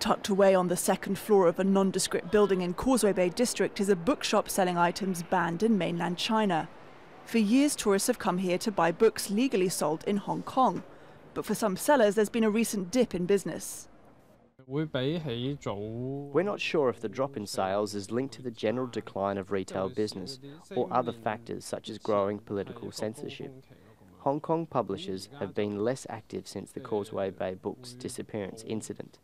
Tucked away on the second floor of a nondescript building in Causeway Bay District is a bookshop selling items banned in mainland China. For years, tourists have come here to buy books legally sold in Hong Kong. But for some sellers, there's been a recent dip in business. We're not sure if the drop in sales is linked to the general decline of retail business or other factors such as growing political censorship. Hong Kong publishers have been less active since the Causeway Bay Books disappearance incident.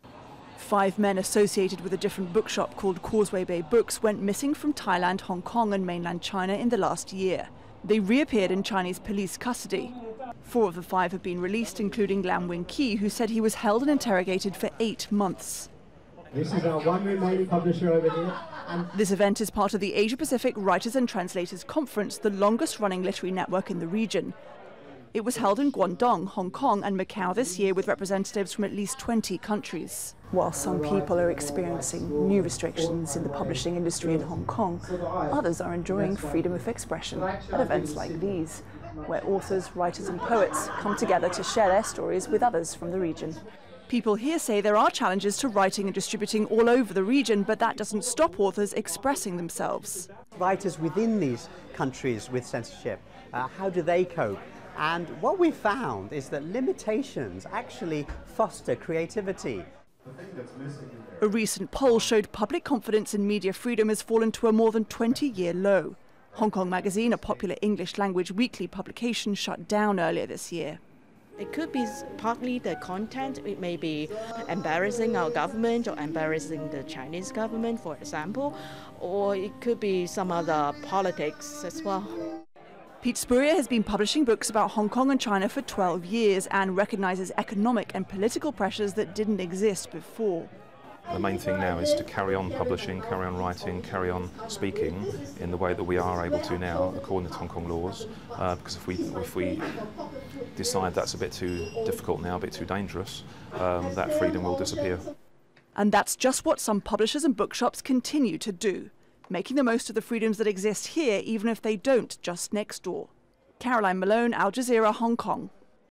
5 men associated with a different bookshop called Causeway Bay Books went missing from Thailand, Hong Kong and mainland China in the last year. They reappeared in Chinese police custody. 4 of the 5 have been released, including Lam Wing-Ki, who said he was held and interrogated for 8 months. This is our one remaining publisher over here. This event is part of the Asia-Pacific Writers and Translators Conference, the longest-running literary network in the region. It was held in Guangdong, Hong Kong and Macau this year with representatives from at least 20 countries. While some people are experiencing new restrictions in the publishing industry in Hong Kong, others are enjoying freedom of expression at events like these, where authors, writers and poets come together to share their stories with others from the region. People here say there are challenges to writing and distributing all over the region, but that doesn't stop authors expressing themselves. Writers within these countries with censorship, how do they cope? And what we found is that limitations actually foster creativity. A recent poll showed public confidence in media freedom has fallen to a more than 20-year low. Hong Kong Magazine, a popular English-language weekly publication, shut down earlier this year. It could be partly the content. It may be embarrassing our government or embarrassing the Chinese government, for example, or it could be some other politics as well. Pete SPURRIER has been publishing books about Hong Kong and China for 12 years and recognises economic and political pressures that didn't exist before. The main thing now is to carry on publishing, carry on writing, carry on speaking in the way that we are able to now, according to Hong Kong laws, because if we decide that's a bit too difficult now, a bit too dangerous, that freedom will disappear. And that's just what some publishers and bookshops continue to do, making the most of the freedoms that exist here, even if they don't just next door. Malone, Al Jazeera, Hong Kong.